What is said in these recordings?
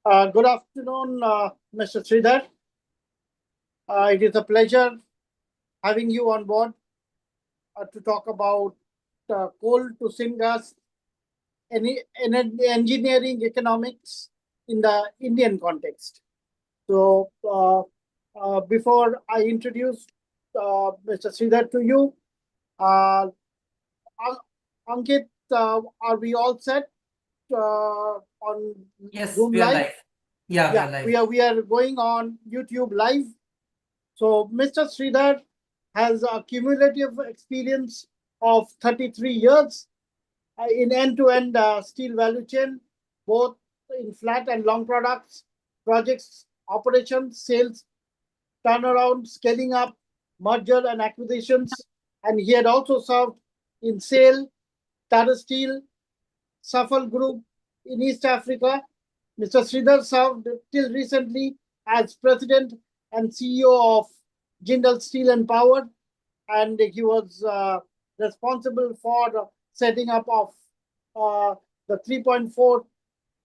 Good afternoon, Mr. Sridhar. It is a pleasure having you on board to talk about coal to syngas, engineering economics in the Indian context. So, before I introduce Mr. Sridhar to you, uh, Ankit, are we all set on Yes, Zoom we are Live? live. Yeah, we Yeah, are live. we are going on YouTube Live. So Mr. Sridhar has a cumulative experience of 33 years in end-to-end steel value chain, both in flat and long products, projects, operations, sales, turnaround, scaling up, merger and acquisitions. And he had also served in SAIL, Tata Steel, Safal Group in East Africa. Mr. Sridhar served till recently as president and CEO of Jindal Steel and Power, and he was responsible for the setting up of the 3.4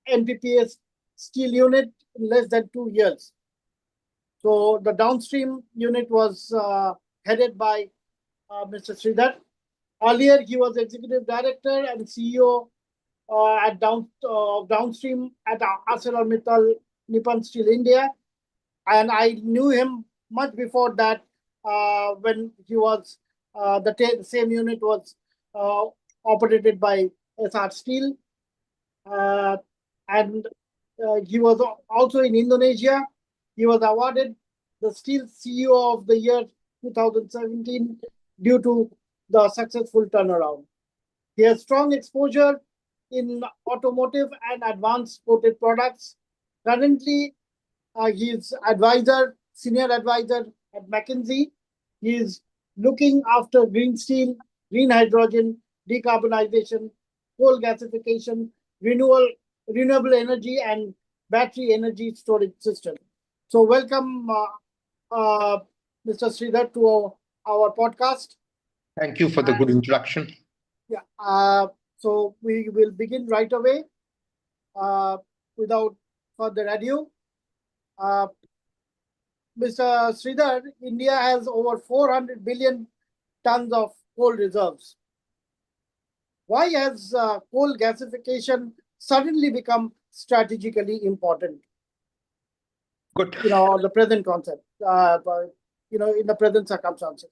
NPPS steel unit in less than 2 years. So the downstream unit was headed by Mr. Sridhar. Earlier, he was executive director and CEO at downstream at ArcelorMittal Nippon Steel India, and I knew him much before that when he was the same unit was uh, operated by SR Steel, uh, and he was also in Indonesia. He was awarded the Steel CEO of the year 2017 due to the successful turnaround. He has strong exposure in automotive and advanced coated products. Currently, he is senior advisor at McKinsey. He is looking after green steel, green hydrogen, decarbonization, coal gasification, renewable energy, and battery energy storage system. So, welcome, uh, Mr. Sridhar, to our podcast. Thank you for the good introduction. Yeah. So we will begin right away uh, without further ado. Uh, Mr. Sridhar, India has over 400 billion tons of coal reserves. Why has coal gasification suddenly become strategically important? Good. The present concept, in the present circumstances.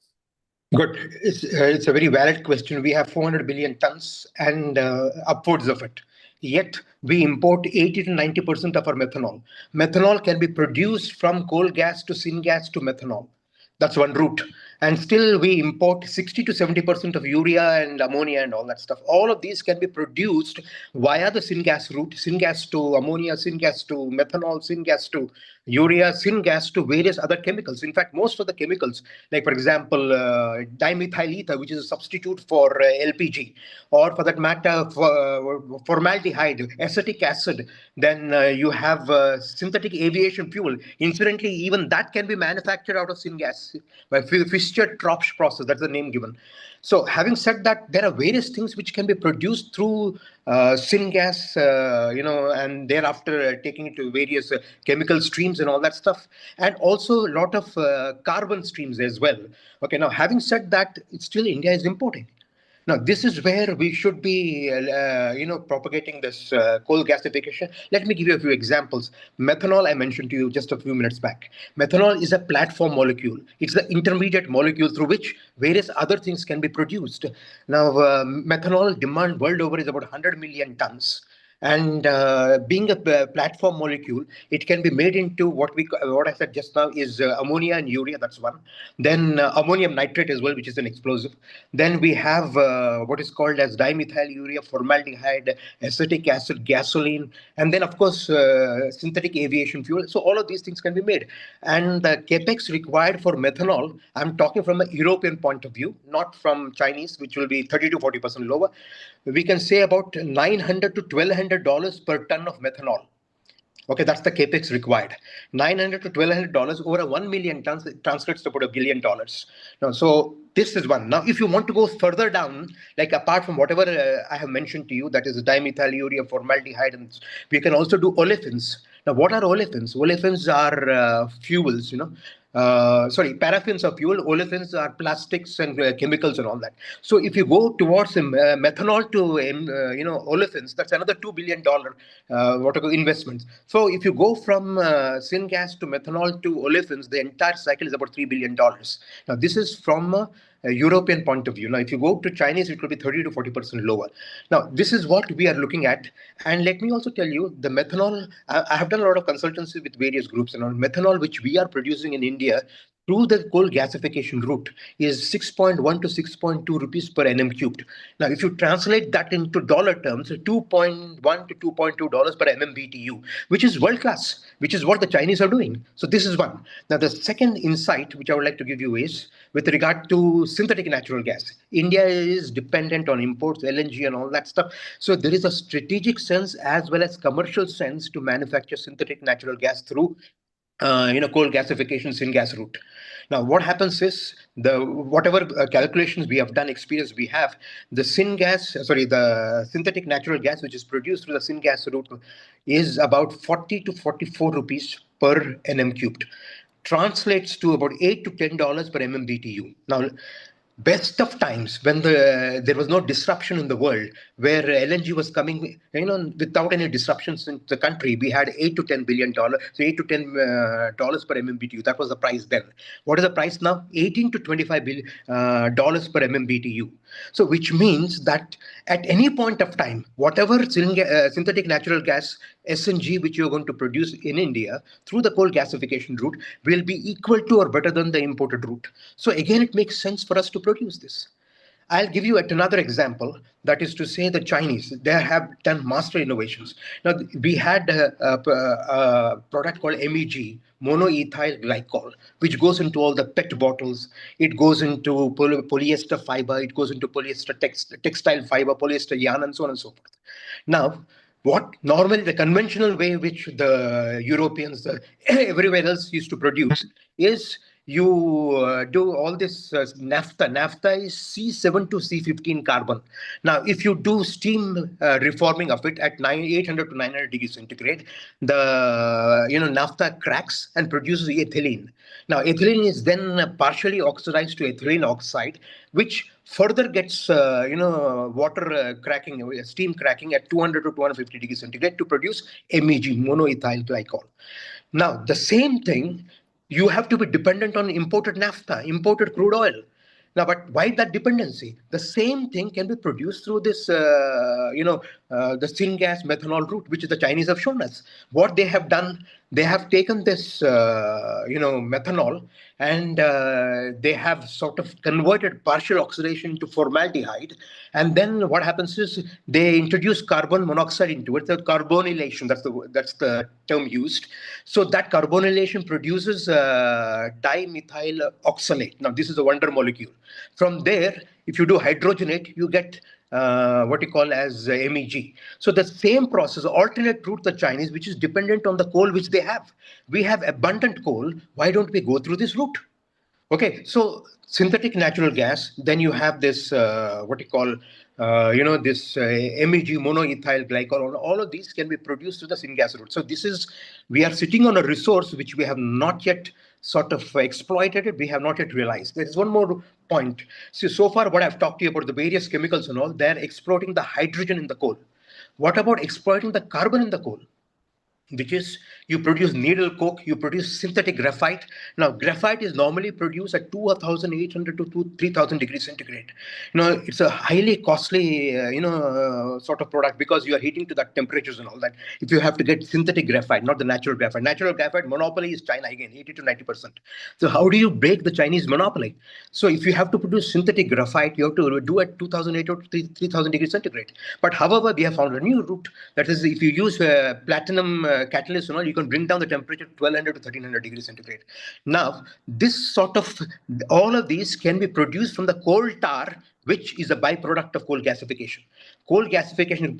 Good. It's a very valid question. We have 400 billion tons and upwards of it. Yet we import 80 to 90% of our methanol. Methanol can be produced from coal gas to syngas to methanol. That's one route. And still we import 60 to 70% of urea and ammonia and all that stuff. All of these can be produced via the syngas route, syngas to ammonia, syngas to methanol, syngas to urea, syngas to various other chemicals. In fact, most of the chemicals, like for example, dimethyl ether, which is a substitute for LPG, or for that matter, formaldehyde, acetic acid, then you have synthetic aviation fuel. Incidentally, even that can be manufactured out of syngas by Fischer-Tropsch process. That's the name given. So, having said that, there are various things which can be produced through syngas, and thereafter taking it to various chemical streams and all that stuff, and also a lot of carbon streams as well. Okay, now having said that, still India is importing. Now, this is where we should be, propagating this coal gasification. Let me give you a few examples. Methanol, I mentioned to you just a few minutes back. Methanol is a platform molecule. It's the intermediate molecule through which various other things can be produced. Now, methanol demand world over is about 100 million tons. And being a platform molecule, it can be made into what I said just now is ammonia and urea. That's one. Then ammonium nitrate as well, which is an explosive. Then we have what is called as dimethyl urea, formaldehyde, acetic acid, gasoline, and then of course synthetic aviation fuel. So all of these things can be made. And the capex required for methanol, I'm talking from a European point of view, not from Chinese, which will be 30 to 40% lower. We can say about $900 to $1,200 per ton of methanol. Okay, that's the capex required. $900 to $1,200 over a 1 million tons, it translates to about $1 billion. Now, so this is one. Now, if you want to go further down, like apart from whatever I have mentioned to you, that is dimethyl urea, formaldehyde, and we can also do olefins. Now, what are olefins? Olefins are fuels, paraffins are fuel, olefins are plastics and chemicals and all that. So if you go towards methanol to, olefins, that's another $2 billion investments. So if you go from syngas to methanol to olefins, the entire cycle is about $3 billion. Now, this is from a European point of view. Now, if you go to Chinese, it will be 30 to 40% lower. Now, this is what we are looking at. And let me also tell you, the methanol, I have done a lot of consultancy with various groups, and on methanol, which we are producing in India through the coal gasification route, is 6.1 to 6.2 rupees per nm cubed. Now, if you translate that into dollar terms, 2.1 to $2.2 per MMBTU, which is world class, which is what the Chinese are doing. So this is one. Now, the second insight which I would like to give you is with regard to synthetic natural gas. India is dependent on imports, LNG and all that stuff. So there is a strategic sense as well as commercial sense to manufacture synthetic natural gas through coal gasification syngas route. Now, what happens is the whatever calculations we have done, experience we have, the synthetic natural gas which is produced through the syngas route is about 40 to 44 rupees per nm cubed. Translates to about $8 to $10 per MMBTU. Now, best of times when there was no disruption in the world, where LNG was coming, without any disruptions in the country, we had $8 to $10 billion, so $8 to $10 per MMBTU. That was the price then. What is the price now? 18 to 25 dollars per MMBTU. So, which means that at any point of time, whatever synthetic natural gas SNG which you're going to produce in India through the coal gasification route will be equal to or better than the imported route. So again, it makes sense for us to produce this. I'll give you another example. That is to say, the Chinese, they have done master innovations. Now, we had a product called MEG, monoethyl glycol, which goes into all the PET bottles. It goes into polyester fiber. It goes into polyester textile fiber, polyester yarn, and so on and so forth. Now, what normally the conventional way which the Europeans, everywhere else used to produce is you do all this naphtha. Naphtha is C7 to C15 carbon. Now, if you do steam reforming of it at 800 to 900 degrees centigrade, the naphtha cracks and produces ethylene. Now, ethylene is then partially oxidized to ethylene oxide, which further gets water cracking, steam cracking at 200 to 250 degrees centigrade to produce MEG, monoethyl glycol. Now, the same thing, you have to be dependent on imported naphtha, imported crude oil. Now, but why that dependency? The same thing can be produced through this, the syngas methanol route, which the Chinese have shown us. What they have done, they have taken this, methanol, and they have sort of converted partial oxidation to formaldehyde. And then what happens is they introduce carbon monoxide into it. So carbonylation, that's the term used. So that carbonylation produces dimethyl oxalate. Now, this is a wonder molecule. From there, if you do hydrogenate, you get what you call as MEG. So the same process, alternate route, the Chinese, which is dependent on the coal which they have. We have abundant coal. Why don't we go through this route? Okay, so synthetic natural gas, then you have this, this MEG, monoethyl glycol, all of these can be produced through the syngas route. So we are sitting on a resource which we have not yet sort of exploited it, we have not yet realized. There is one more point. So far what I've talked to you about the various chemicals and all, they're exploiting the hydrogen in the coal. What about exploiting the carbon in the coal? Which is you produce needle coke, you produce synthetic graphite. Now, graphite is normally produced at 2,800 to 3,000 degrees centigrade. It's a highly costly, sort of product because you are heating to that temperatures and all that. If you have to get synthetic graphite, not the natural graphite. Natural graphite monopoly is China again, 80 to 90%. So how do you break the Chinese monopoly? So if you have to produce synthetic graphite, you have to do at 2,800 to 3,000 degrees centigrade. But however, we have found a new route. That is, if you use platinum catalyst and all, you can bring down the temperature to 1,200 to 1,300 degrees centigrade. Now, all of these can be produced from the coal tar which is a byproduct of coal gasification. Coal gasification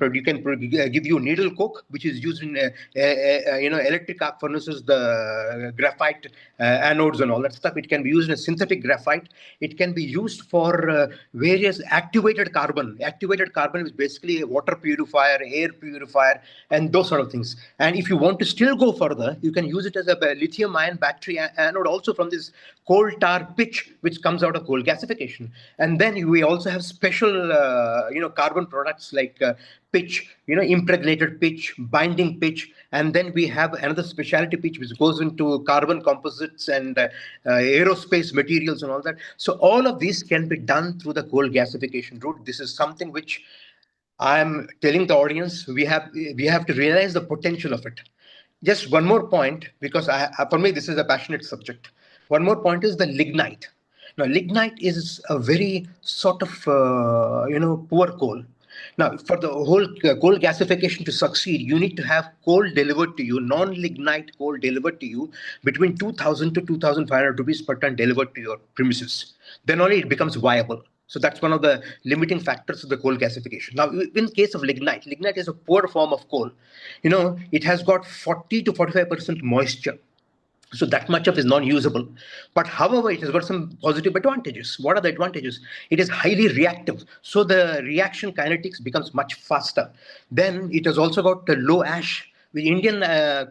give you needle coke, which is used in electric arc furnaces, the graphite anodes and all that stuff. It can be used in synthetic graphite. It can be used for various activated carbon. Activated carbon is basically a water purifier, air purifier, and those sort of things. And if you want to still go further, you can use it as a lithium-ion battery anode also from this coal tar pitch, which comes out of coal gasification. And then we also have special, carbon products like pitch, impregnated pitch, binding pitch, and then we have another specialty pitch which goes into carbon composites and aerospace materials and all that. So all of these can be done through the coal gasification route. This is something which I'm telling the audience we have to realize the potential of it. Just one more point, because for me this is a passionate subject. One more point is the lignite. Now, lignite is a very sort of poor coal. Now, for the whole coal gasification to succeed, you need to have coal delivered to you, non-lignite coal delivered to you between 2,000 to 2,500 rupees per ton delivered to your premises. Then only it becomes viable. So that's one of the limiting factors of the coal gasification. Now, in case of lignite, lignite is a poor form of coal. It has got 40 to 45% moisture. So that much of is non-usable. But however, it has got some positive advantages. What are the advantages? It is highly reactive. So the reaction kinetics becomes much faster. Then it has also got a low ash. The Indian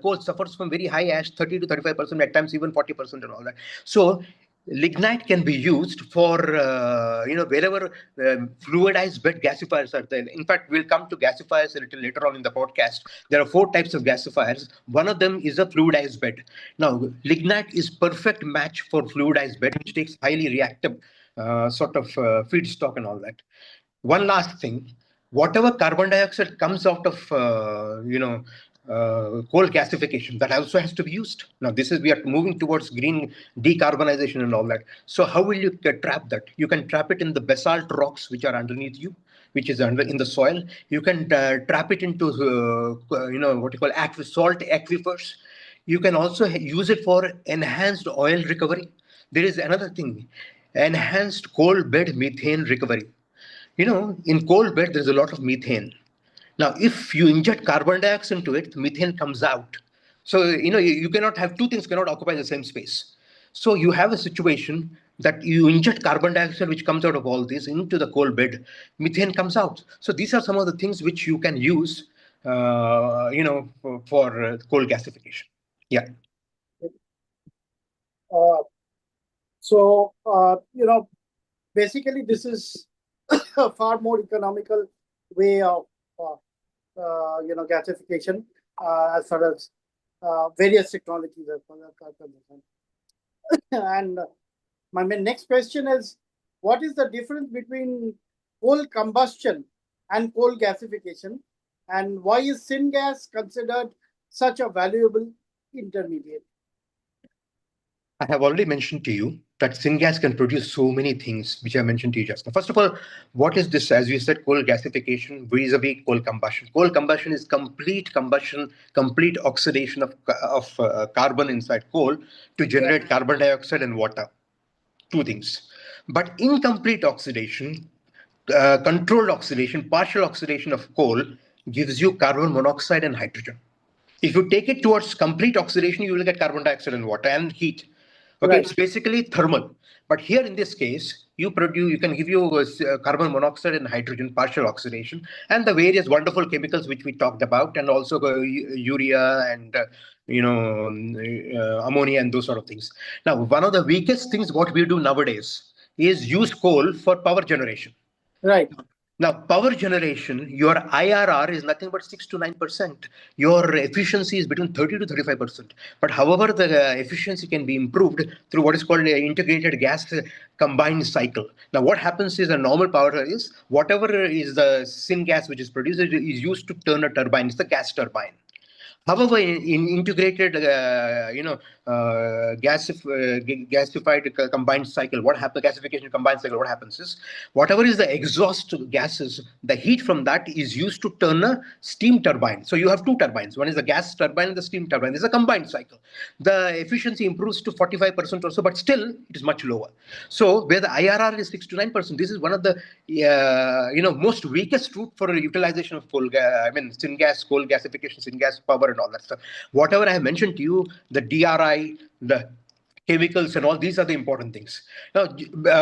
coal suffers from very high ash, 30 to 35%, at times even 40% and all that. So lignite can be used for wherever fluidized bed gasifiers are there. In fact, we'll come to gasifiers a little later on in the podcast. There are 4 types of gasifiers. One of them is a fluidized bed. Now, lignite is perfect match for fluidized bed, which takes highly reactive feedstock and all that. One last thing, whatever carbon dioxide comes out of coal gasification, that also has to be used. Now we are moving towards green decarbonization and all that. So how will you trap that? You can trap it in the basalt rocks which are underneath you, which is in the soil. You can trap it into what you call salt aquifers. You can also use it for enhanced oil recovery. There is another thing, enhanced coal bed methane recovery. In coal bed, there's a lot of methane. Now, if you inject carbon dioxide into it, methane comes out. So, you cannot have two things cannot occupy the same space. So you have a situation that you inject carbon dioxide, which comes out of all this, into the coal bed, methane comes out. So these are some of the things which you can use, for coal gasification. Yeah. Uh, basically, this is a far more economical way of gasification as far as various technologies are concerned. And my next question is, what is the difference between coal combustion and coal gasification, and why is syngas considered such a valuable intermediate? I have already mentioned to you that syngas can produce so many things, which I mentioned to you just now. First of all, what is this? As you said, coal gasification vis-a-vis coal combustion. Coal combustion is complete combustion, complete oxidation of carbon inside coal to generate carbon dioxide and water. Two things. But incomplete oxidation, controlled oxidation, partial oxidation of coal gives you carbon monoxide and hydrogen. If you take it towards complete oxidation, you will get carbon dioxide and water and heat. Okay, right. It's basically thermal. But here in this case, you can give you carbon monoxide and hydrogen, partial oxidation, and the various wonderful chemicals which we talked about, and also urea and ammonia and those sort of things. Now, one of the weakest things what we do nowadays is use coal for power generation. Right. Now, power generation, your IRR is nothing but 6 to 9%. Your efficiency is between 30 to 35%. But however, the efficiency can be improved through what is called an integrated gas combined cycle. Now, what happens is a normal power is whatever is the syngas which is produced is used to turn a turbine. It's the gas turbine. However, in integrated, gasified combined cycle, what happens? Gasification combined cycle, what happens is, whatever is the exhaust gases, the heat from that is used to turn a steam turbine. So you have two turbines. One is the gas turbine and the steam turbine. This is a combined cycle. The efficiency improves to 45% or so, but still it is much lower. So where the IRR is 6 to 9%, this is one of the most weakest route for utilization of syngas, coal gasification, syngas power, and all that stuff. Whatever I have mentioned to you, the DRI, the chemicals and all these are the important things. Now,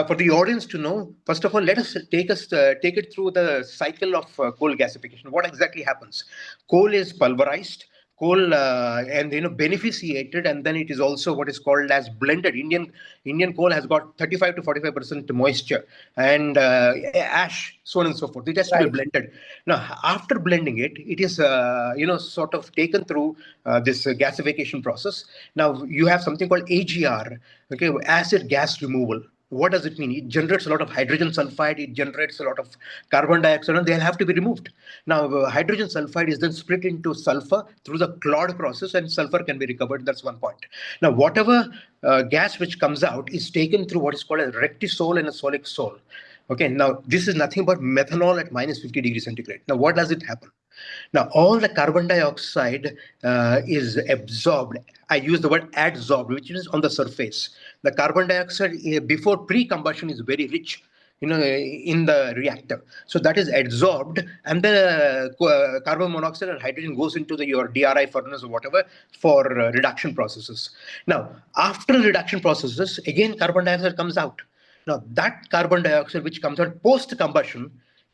for the audience to know, first of all, let us take it through the cycle of coal gasification. What exactly happens? Coal is pulverized, coal and beneficiated, and then it is also what is called as blended. Indian coal has got 35 to 45% moisture and ash, so on and so forth. It has to be Right. blended. Now, after blending it, it is sort of taken through this gasification process. Now you have something called AGR, okay, acid gas removal. What does it mean? It generates a lot of hydrogen sulfide, it generates a lot of carbon dioxide, and they'll have to be removed. Now, hydrogen sulfide is then split into sulfur through the Claude process, and sulfur can be recovered. That's one point. Now, whatever gas which comes out is taken through what is called a rectisol and a solic sol. Okay, now this is nothing but methanol at minus 50 degrees centigrade. Now, what does it happen? Now, all the carbon dioxide is absorbed. I use the word adsorbed, which is on the surface. The carbon dioxide before pre-combustion is very rich, in the reactor. So that is adsorbed, and the carbon monoxide and hydrogen goes into your DRI furnace or whatever for reduction processes. Now, after reduction processes, again carbon dioxide comes out. Now, that carbon dioxide which comes out post combustion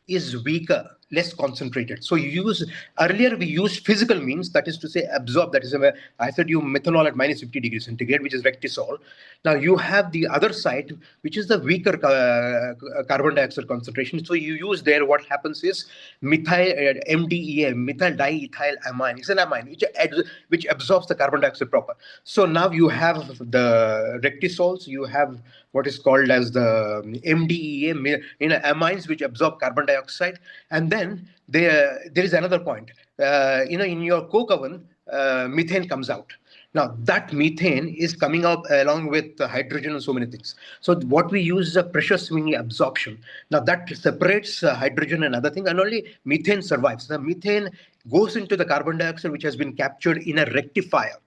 is weaker, less concentrated. So earlier we used physical means, that is to say absorb, that is I said you methanol at minus 50 degrees centigrade, which is rectisol. Now you have the other side, which is the weaker carbon dioxide concentration. So you use there, what happens is methyl MDEA, methyl diethyl amine. It's an amine which absorbs the carbon dioxide proper. So now you have the rectisols, you have what is called as the MDEA, amines which absorb carbon dioxide, and then there is another point. In your coke oven, methane comes out. Now that methane is coming up along with hydrogen and so many things. So what we use is a pressure swinging absorption. Now that separates hydrogen and other things, and only methane survives. The methane goes into the carbon dioxide which has been captured in a rectifier.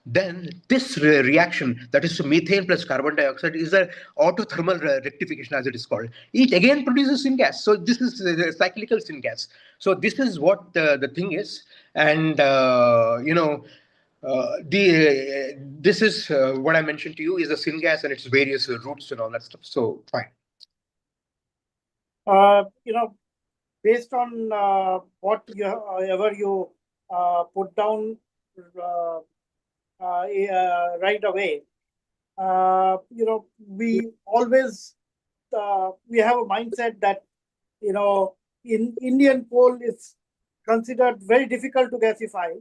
Then this reaction, that is methane plus carbon dioxide, is a autothermal rectification, as it is called. It again produces syngas. So this is cyclical syngas. So this is what the thing is, and this is what I mentioned to you is the syngas and its various routes and all that stuff. So fine. You know, based on whatever you put down right away, we always we have a mindset that in Indian coal is considered very difficult to gasify.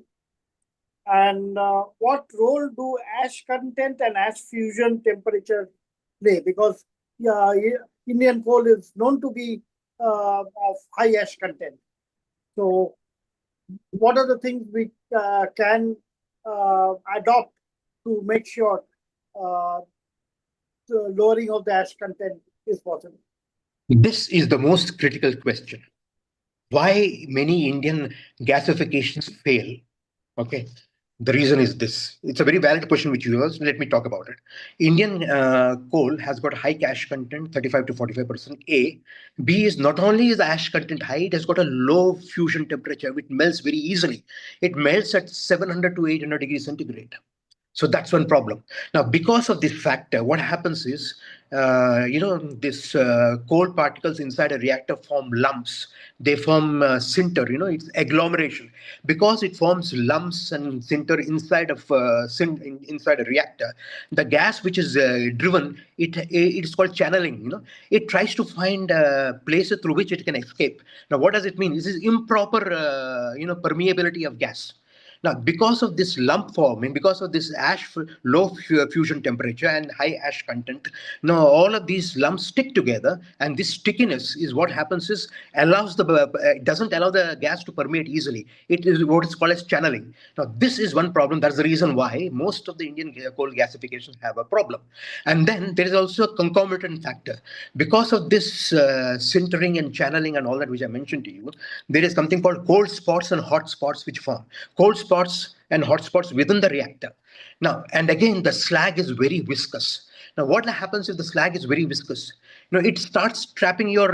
And what role do ash content and ash fusion temperature play? Because Indian coal is known to be of high ash content. So, what are the things we can adopt to make sure the lowering of the ash content is possible? This is the most critical question. Why many Indian gasifications fail? Okay. The reason is this. It's a very valid question which you asked. Let me talk about it. Indian coal has got high ash content, 35 to 45%. A. B is not only is the ash content high, it has got a low fusion temperature, which melts very easily. It melts at 700 to 800 degrees centigrade. So that's one problem. Now, because of this factor, what happens is, this coal particles inside a reactor form lumps. They form sinter, it's agglomeration. Because it forms lumps and sinter inside of inside a reactor, the gas which is driven, it is called channeling. It tries to find places through which it can escape. Now, what does it mean? This is improper, permeability of gas. Now, because of this lump forming, because of this low fusion temperature and high ash content, now all of these lumps stick together, and this stickiness is what happens is allows it doesn't allow the gas to permeate easily. It is what is called as channeling. Now, this is one problem. That's the reason why most of the Indian coal gasifications have a problem. And then there is also a concomitant factor. Because of this sintering and channeling and all that which I mentioned to you, there is something called cold spots and hot spots which form. Cold spots and hot spots within the reactor. Now, and again, the slag is very viscous. Now, what happens if the slag is very viscous? It starts trapping your,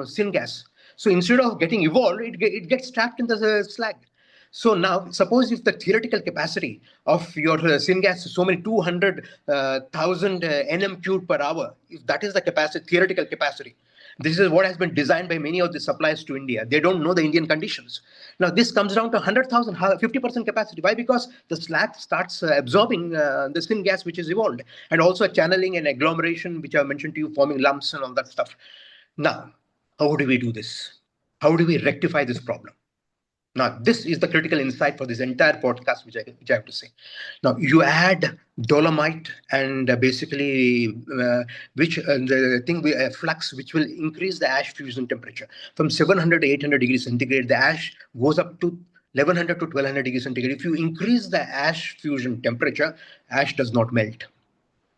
syngas. So instead of getting evolved, it gets trapped in the slag. So now, suppose if the theoretical capacity of your syngas is so many 200,000 nm cube per hour, if that is the capacity, theoretical capacity, this is what has been designed by many of the suppliers to India. They don't know the Indian conditions. Now, this comes down to 100,000, 50% capacity. Why? Because the slag starts absorbing the syngas which is evolved, and also a channeling and agglomeration, which I mentioned to you, forming lumps and all that stuff. Now, how do we do this? How do we rectify this problem? Now, this is the critical insight for this entire podcast, which I have to say. Now, you add dolomite and basically, which the thing flux, which will increase the ash fusion temperature from 700 to 800 degrees centigrade. The ash goes up to 1100 to 1200 degrees centigrade. If you increase the ash fusion temperature, ash does not melt.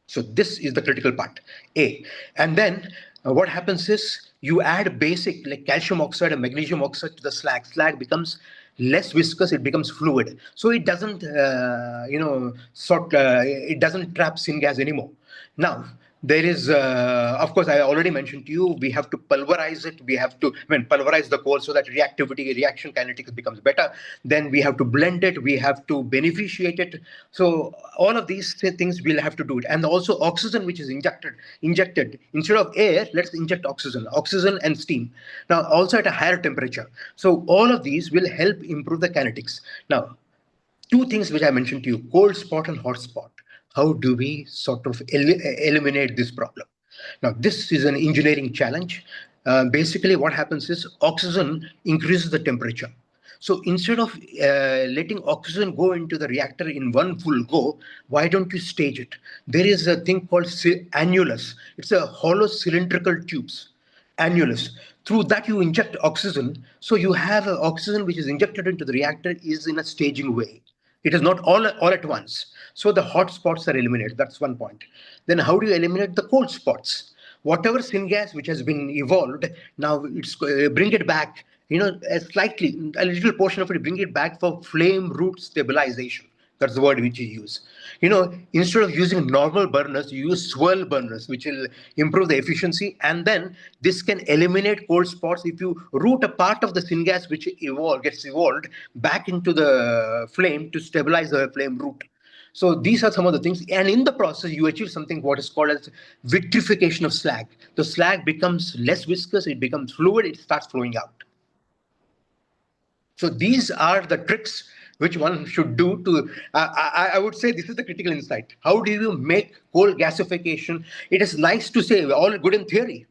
So this is the critical part, A. And then what happens is you add basic like calcium oxide and magnesium oxide to the slag. Slag becomes less viscous, it becomes fluid. So it doesn't, it doesn't trap syngas anymore. Now, there is, of course, I already mentioned to you, we have to pulverize it. We have to, pulverize the coal so that reaction kinetics becomes better. Then we have to blend it. We have to beneficiate it. So all of these things we'll have to do it. And also oxygen, which is injected instead of air, let's inject oxygen and steam. Now, also at a higher temperature. So all of these will help improve the kinetics. Now, two things which I mentioned to you, cold spot and hot spot. How do we sort of eliminate this problem? Now, this is an engineering challenge. Basically, what happens is oxygen increases the temperature. So instead of letting oxygen go into the reactor in one full go, why don't you stage it? There is a thing called annulus. It's a hollow cylindrical tubes annulus. Through that, you inject oxygen. So you have oxygen which is injected into the reactor is in a staging way. It is not all at once. So the hot spots are eliminated. That's one point. Then how do you eliminate the cold spots? Whatever syngas which has been evolved, now it's bring it back, a little portion of it, bring it back for flame root stabilization. That's the word which you use. Instead of using normal burners, you use swirl burners, which will improve the efficiency. And then this can eliminate cold spots if you route a part of the syngas which gets evolved back into the flame to stabilize the flame root. So these are some of the things. And in the process, you achieve something what is called as vitrification of slag. The slag becomes less viscous, it becomes fluid, it starts flowing out. So these are the tricks which one should do to, I would say this is the critical insight. How do you make coal gasification? It is nice to say all good in theory,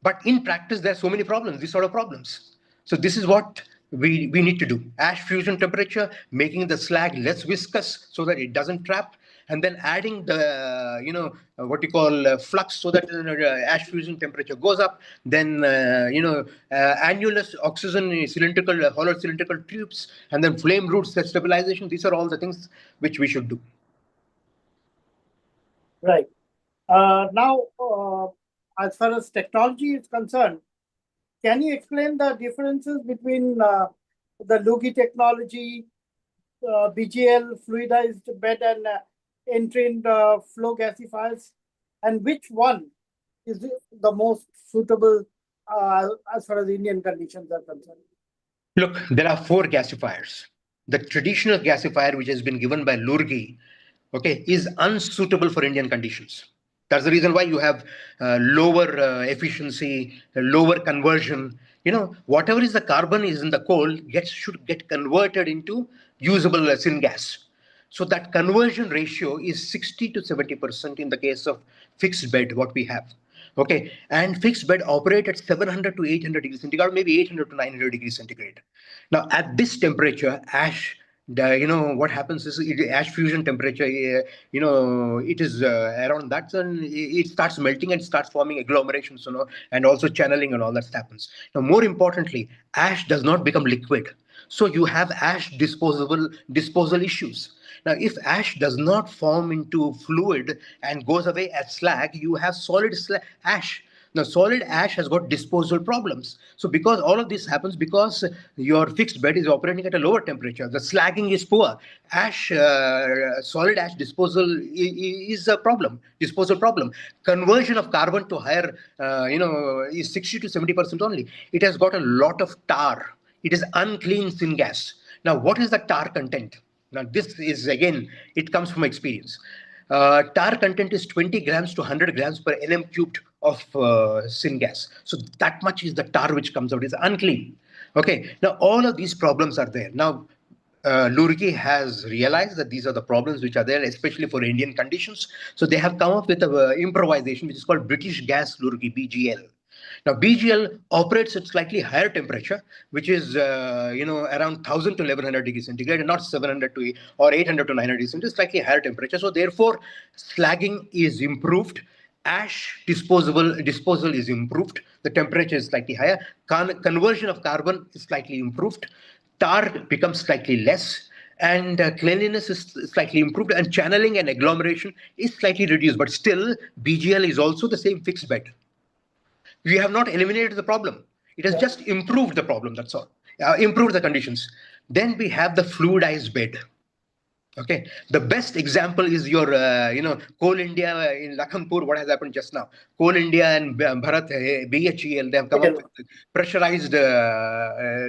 but in practice, there are so many problems, these sort of problems. So this is what we need to do. Ash fusion temperature, making the slag less viscous so that it doesn't trap, and then adding the, what you call flux so that ash fusion temperature goes up. Then, annulus, oxygen, cylindrical, hollow cylindrical tubes, and then flame root stabilization. These are all the things which we should do. Right. Now, as far as technology is concerned, can you explain the differences between the Lugi technology, BGL, fluidized bed, and entrained flow gasifiers, and which one is the most suitable as far as Indian conditions are concerned? Look, there are 4 gasifiers. The traditional gasifier, which has been given by Lurgi, okay, is unsuitable for Indian conditions. That's the reason why you have lower efficiency, lower conversion. Whatever is the carbon is in the coal should get converted into usable syngas. So that conversion ratio is 60 to 70% in the case of fixed bed, what we have. Okay, and fixed bed operate at 700 to 800 degrees centigrade, maybe 800 to 900 degrees centigrade. Now, at this temperature, ash what happens is ash fusion temperature, it is around that, and it starts melting and starts forming agglomerations, and also channeling and all that happens. Now, more importantly, ash does not become liquid. So you have ash disposal issues. Now, if ash does not form into fluid and goes away as slag, you have solid ash. Now, solid ash has got disposal problems. So, because all of this happens because your fixed bed is operating at a lower temperature, the slagging is poor. Solid ash disposal is a problem. Disposal problem. Conversion of carbon to higher, is 60 to 70% only. It has got a lot of tar. It is unclean syngas. Now, what is the tar content? Now, this is again, it comes from experience. Tar content is 20 grams to 100 grams per nm cubed of syngas. So that much is the tar which comes out. It's unclean. Okay. Now all of these problems are there. Now Lurgi has realized that these are the problems which are there, especially for Indian conditions. So they have come up with an improvisation which is called British Gas Lurgi (BGL). Now, BGL operates at slightly higher temperature, which is around 1,000 to 1,100 degrees centigrade, and not 700 to or 800 to 900 degrees centigrade, slightly higher temperature. So, therefore, slagging is improved. Ash disposal is improved. The temperature is slightly higher. Conversion of carbon is slightly improved. Tar becomes slightly less, and cleanliness is slightly improved, and channeling and agglomeration is slightly reduced. But still, BGL is also the same fixed bed. We have not eliminated the problem. It has just improved the problem, that's all. Improved the conditions. Then we have the fluidized bed. Okay, the best example is your, Coal India in Lakhanpur. What has happened just now? Coal India and Bharat, BHEL, they have come up with pressurized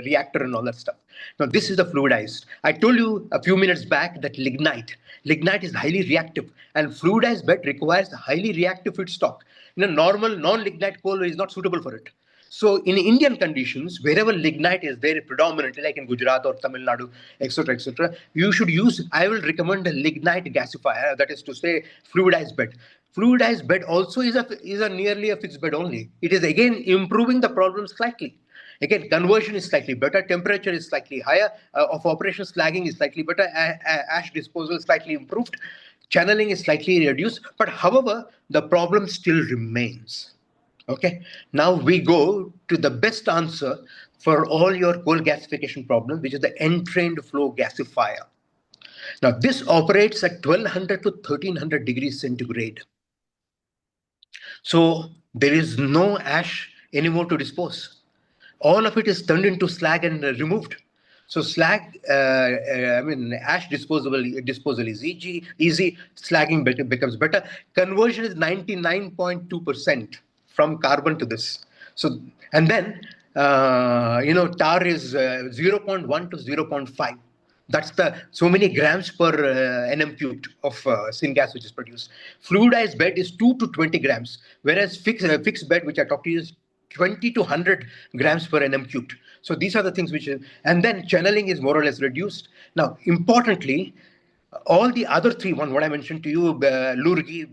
reactor and all that stuff. Now, this is the fluidized. I told you a few minutes back that lignite is highly reactive, and fluidized bed requires highly reactive feedstock. Normal non-lignite coal is not suitable for it. So in Indian conditions, wherever lignite is there predominantly, like in Gujarat or Tamil Nadu, etc., you should use, I will recommend a lignite gasifier, that is to say fluidized bed. Fluidized bed also is a nearly a fixed bed only. It is again improving the problem slightly. Again, conversion is slightly better, temperature is slightly higher, of operation slagging is slightly better, ash disposal is slightly improved, channeling is slightly reduced, but however, the problem still remains. Okay, now we go to the best answer for all your coal gasification problems, which is the entrained flow gasifier. Now, this operates at 1200 to 1300 degrees centigrade. So, there is no ash anymore to dispose. All of it is turned into slag and removed. So slag, ash disposal is easy. Slagging becomes better. Conversion is 99.2% from carbon to this. So, and then, tar is 0.1 to 0.5. That's the so many grams per nm cubed of syngas which is produced. Fluidized bed is 2 to 20 grams, whereas fixed bed, which I talked to you, is 20 to 100 grams per nm cubed. So these are the things which, and then channeling is more or less reduced. Now, importantly, all the other three, what I mentioned to you, Lurgi,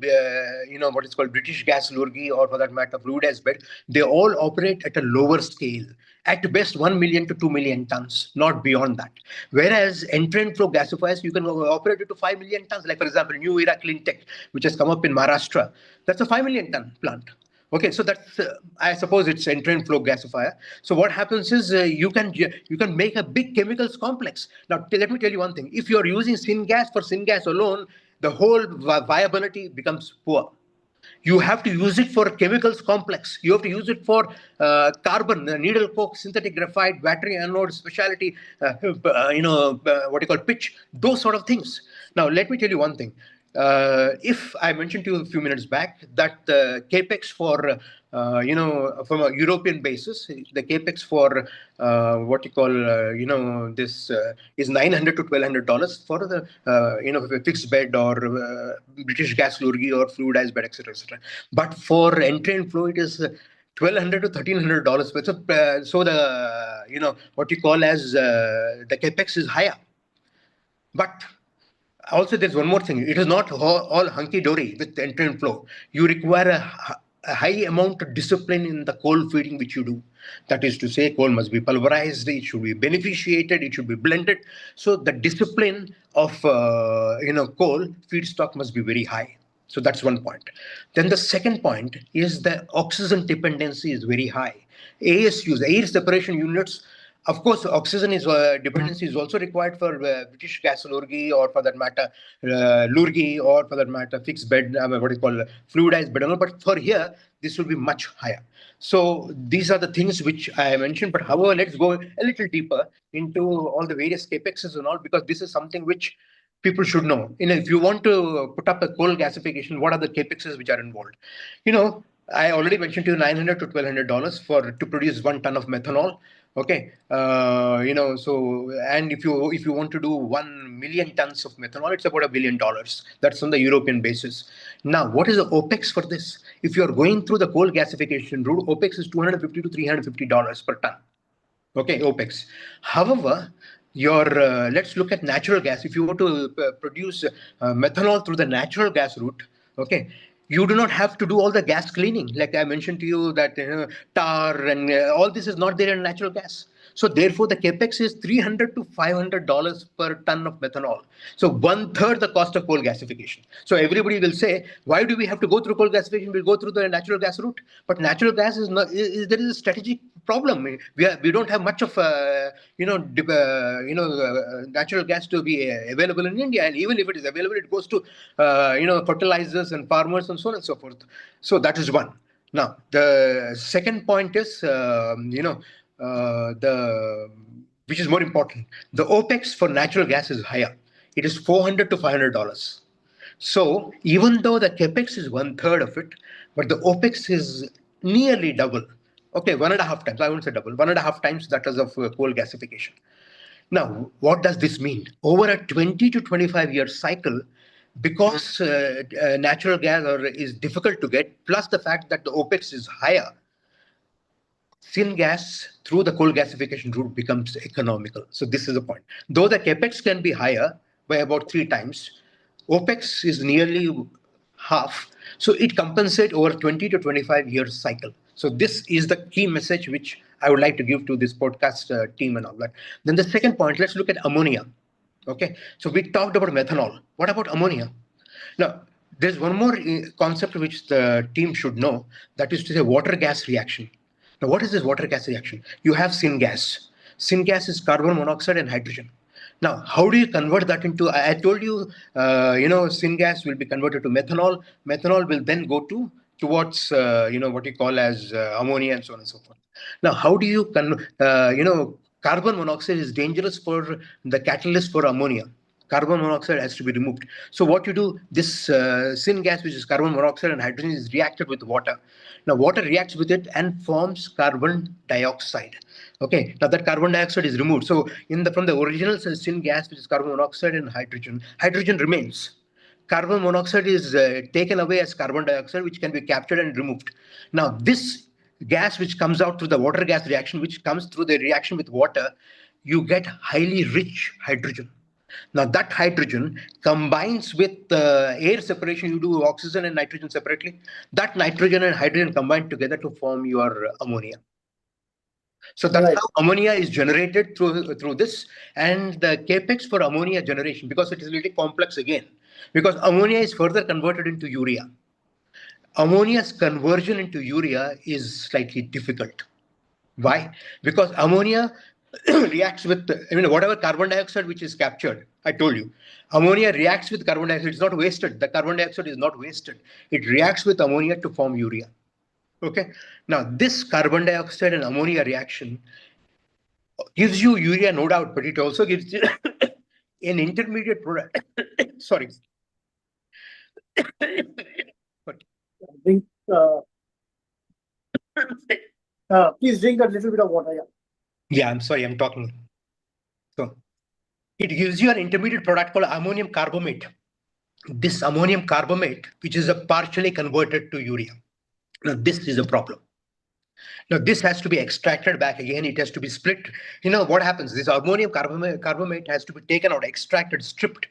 what is called British Gas Lurgi, or for that matter, fluidized bed, they all operate at a lower scale. At best, 1 million to 2 million tons, not beyond that. Whereas entrant flow gasifiers, you can operate it to 5 million tons. Like, for example, New Era Clean Tech, which has come up in Maharashtra. That's a 5 million ton plant. Okay, so that's I suppose it's entrant flow gasifier. So what happens is you can make a big chemicals complex. Now let me tell you one thing: if you are using syngas for syngas alone, the whole viability becomes poor. You have to use it for chemicals complex. You have to use it for carbon, needle coke, synthetic graphite, battery anode, specialty, what you call pitch, those sort of things. Now, let me tell you one thing. If I mentioned to you a few minutes back that the capex for, from a European basis, the capex for what you call, this is $900 to $1,200 for the, fixed bed or British gas lurgi or fluidized bed, etc., etc. But for entry and flow, it is $1,200 to $1,300. So the, what you call as the capex is higher. But also, there's one more thing. It is not all hunky-dory with entry and flow. You require a high amount of discipline in the coal feeding which you do. That is to say, coal must be pulverized, it should be beneficiated, it should be blended. So the discipline of coal feedstock must be very high. So that's one point. Then the second point is the oxygen dependency is very high. ASUs, air separation units, of course, oxygen is dependency is also required for British gas lurgi, or for that matter, lurgi, or for that matter, fixed bed, what is called fluidized bed. But for here, this will be much higher. So these are the things which I mentioned. But however, let's go a little deeper into all the various capexes and all, because this is something which people should know. If you want to put up a coal gasification, what are the capexes which are involved? I already mentioned to you $900 to $1,200 for to produce 1 ton of methanol. Okay, so and if you want to do 1 million tons of methanol, it's about $1 billion. That's on the European basis. Now, what is the OPEX for this? If you are going through the coal gasification route, OPEX is $250 to $350 per ton. Okay, OPEX. However, your let's look at natural gas. If you want to produce methanol through the natural gas route, okay, you do not have to do all the gas cleaning. Like I mentioned to you that tar and all this is not there in natural gas. So therefore, the capex is $300 to $500 per ton of methanol. So 1/3 the cost of coal gasification. So everybody will say, why do we have to go through coal gasification? We'll go through the natural gas route. But natural gas is not. There is a strategic problem. We don't have much of natural gas to be available in India, and even if it is available, it goes to fertilizers and farmers and so on and so forth. So that is one. Now the second point is the which is more important. The OPEX for natural gas is higher. It is $400 to $500. So even though the capex is 1/3 of it, but the OPEX is nearly double. Okay, 1.5 times. I won't say double. 1.5 times that is of coal gasification. Now, what does this mean? Over a 20 to 25-year cycle, because natural gas is difficult to get, plus the fact that the OPEX is higher, syngas through the coal gasification route becomes economical. So this is the point. Though the capex can be higher by about 3 times, OPEX is nearly half. So it compensates over 20 to 25 years cycle. So this is the key message which I would like to give to this podcast team and all that. Then the second point, let's look at ammonia. Okay, so we talked about methanol. What about ammonia? Now, there's one more concept which the team should know, that is to say water gas reaction. Now, what is this water gas reaction? You have syngas. Syngas is carbon monoxide and hydrogen. Now, how do you convert that into? I told you, syngas will be converted to methanol. Methanol will then go towards what you call as ammonia and so on and so forth. Now, how do you carbon monoxide is dangerous for the catalyst for ammonia. Carbon monoxide has to be removed. So what you do, this syngas, which is carbon monoxide and hydrogen, is reacted with water. Now water reacts with it and forms carbon dioxide. Okay, now that carbon dioxide is removed. So from the original syngas, which is carbon monoxide and hydrogen, hydrogen remains. Carbon monoxide is taken away as carbon dioxide, which can be captured and removed. Now this gas which comes out through the water gas reaction, which comes through the reaction with water, you get highly rich hydrogen. Now that hydrogen combines with air separation. You do oxygen and nitrogen separately. That nitrogen and hydrogen combine together to form your ammonia. So that's Right. how ammonia is generated through this. And the capex for ammonia generation, because it is a little complex again, because ammonia is further converted into urea. Ammonia's conversion into urea is slightly difficult. Why? Because ammonia reacts with, whatever carbon dioxide which is captured. I told you, ammonia reacts with carbon dioxide. It's not wasted. The carbon dioxide is not wasted. It reacts with ammonia to form urea. Okay. Now, this carbon dioxide and ammonia reaction gives you urea, no doubt, but it also gives you an intermediate product. Sorry. Drink, please drink a little bit of water. Yeah. Yeah, I'm sorry, I'm talking. So it gives you an intermediate product called ammonium carbamate. This ammonium carbamate, which is a partially converted to urea. Now, this is a problem. Now, this has to be extracted back again. It has to be split. What happens? This ammonium carbamate has to be taken out, extracted, stripped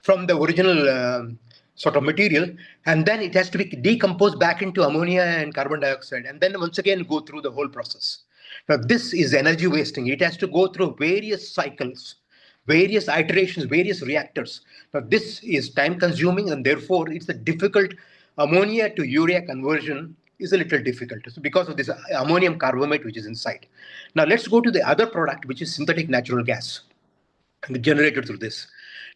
from the original sort of material, and then it has to be decomposed back into ammonia and carbon dioxide, and then once again go through the whole process. Now, this is energy wasting. It has to go through various cycles, various iterations, various reactors. Now, this is time consuming, and therefore, it's a difficult ammonia to urea conversion is a little difficult because of this ammonium carbamate which is inside. Now, let's go to the other product, which is synthetic natural gas generated through this.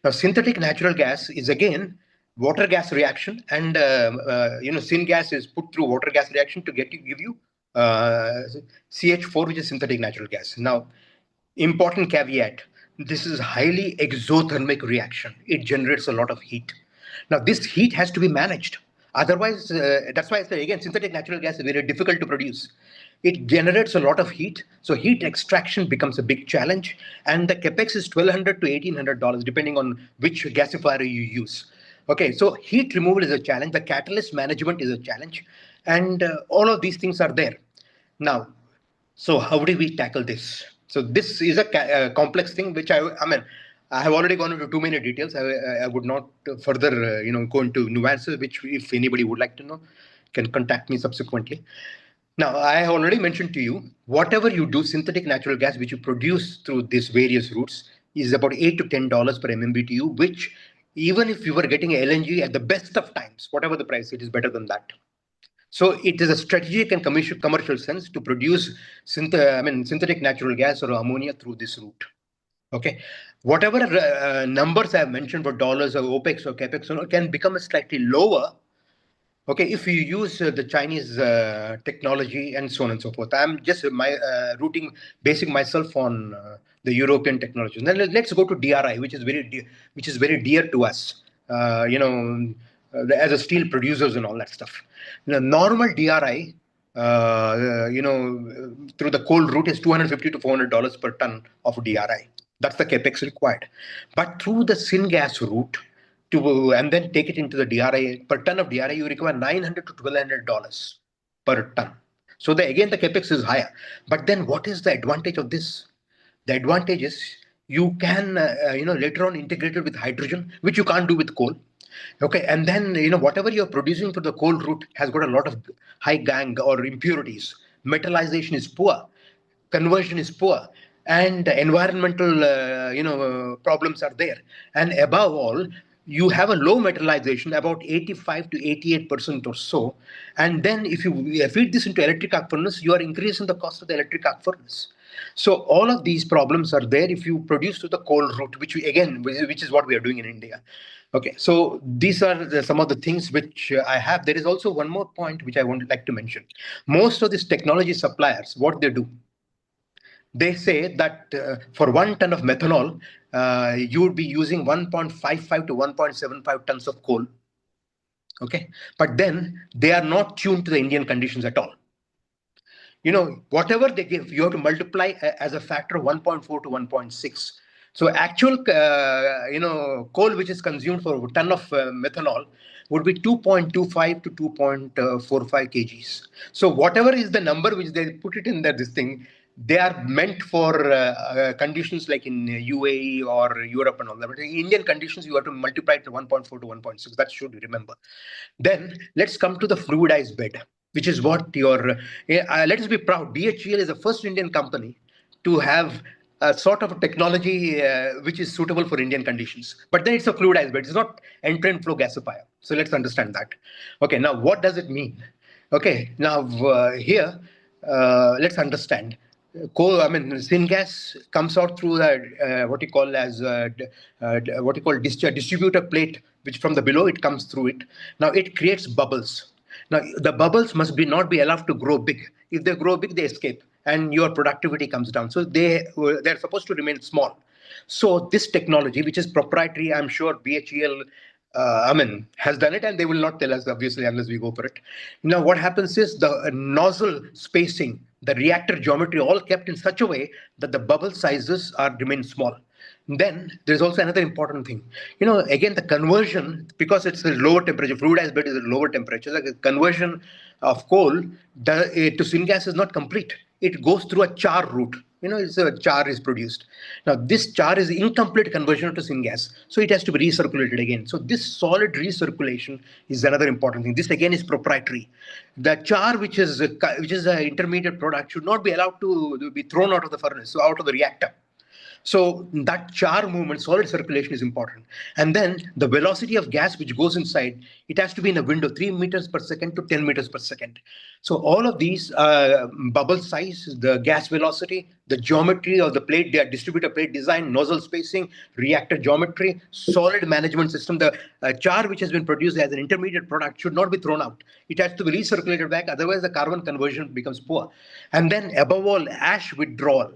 Now, synthetic natural gas is again water gas reaction, and syngas is put through water gas reaction to give you CH4, which is synthetic natural gas. Now, important caveat: this is highly exothermic reaction. It generates a lot of heat. Now, this heat has to be managed. Otherwise, that's why I say again, synthetic natural gas is very difficult to produce. It generates a lot of heat, so heat extraction becomes a big challenge, and the capex is $1,200 to $1,800 depending on which gasifier you use. Okay, so heat removal is a challenge. The catalyst management is a challenge, and all of these things are there. Now, so how do we tackle this? So this is a complex thing, which I mean, I have already gone into too many details. I would not further, go into nuances, which if anybody would like to know, can contact me subsequently. Now, I have already mentioned to you, whatever you do, synthetic natural gas, which you produce through these various routes, is about $8 to $10 per MMBTU, which even if you were getting LNG at the best of times, whatever the price, it is better than that. So it is a strategic and commercial sense to produce synthetic natural gas or ammonia through this route. Okay, whatever numbers I have mentioned for dollars or OPEX or CAPEX can become slightly lower. Okay, if you use the Chinese technology and so on and so forth. I'm just basing myself on the European technology. Then let's go to DRI, which is very dear to us. As a steel producers and all that stuff. Normal DRI, through the coal route is $250 to $400 per ton of DRI. That's the capex required. But through the syngas route, and then take it into the DRI, per ton of DRI, you require $900 to $1,200 per ton. So again, the capex is higher. But then what is the advantage of this? The advantage is you can, later on integrate it with hydrogen, which you can't do with coal. Okay, and then whatever you're producing for the coal route has got a lot of high gang or impurities. Metallization is poor, conversion is poor, and environmental problems are there. And above all, you have a low metallization, about 85 to 88% or so. And then if you feed this into electric arc furnace, you are increasing the cost of the electric arc furnace. So all of these problems are there if you produce to the coal route, which is what we are doing in India. Okay, so these are some of the things which I have. There is also one more point which I would like to mention. Most of these technology suppliers, what they do, they say that for 1 ton of methanol, you would be using 1.55 to 1.75 tons of coal. Okay, but then they are not tuned to the Indian conditions at all. Whatever they give, you have to multiply as a factor of 1.4 to 1.6. So actual, coal which is consumed for a ton of methanol would be 2.25 to 2.45 kgs. So whatever is the number which they put it in this thing, they are meant for conditions like in UAE or Europe and all that. But in Indian conditions, you have to multiply it to 1.4 to 1.6. That should remember. Then let's come to the fluidized bed, which is what let us be proud. BHEL is the first Indian company to have a sort of a technology which is suitable for Indian conditions. But then it's a fluidized bed. It's not entrant flow gasifier. So let's understand that. Okay, now what does it mean? Okay, now here, let's understand. Syngas comes out through what you call distributor plate, which from the below it comes through it. Now it creates bubbles. Now the bubbles must not be allowed to grow big. If they grow big, they escape, and your productivity comes down. So they're supposed to remain small. So this technology, which is proprietary, I'm sure BHEL has done it, and they will not tell us, obviously, unless we go for it. Now, what happens is the nozzle spacing, the reactor geometry, all kept in such a way that the bubble sizes remain small. Then there's also another important thing. Again, the conversion, because it's a lower temperature, fluidized bed is a lower temperature, the conversion of coal to syngas is not complete. It goes through a char route. it's a char is produced. Now this char is incomplete conversion to syngas, so it has to be recirculated again. So this solid recirculation is another important thing. This again is proprietary. The char, which is an intermediate product, should not be allowed to be thrown out of the furnace, so out of the reactor. So that char movement, solid circulation is important. And then the velocity of gas which goes inside, it has to be in a window 3 meters per second to 10 meters per second. So all of these bubble size, the gas velocity, the geometry of the plate, the distributor plate design, nozzle spacing, reactor geometry, solid management system. The char which has been produced as an intermediate product should not be thrown out. It has to be recirculated back, otherwise the carbon conversion becomes poor. And then above all, ash withdrawal.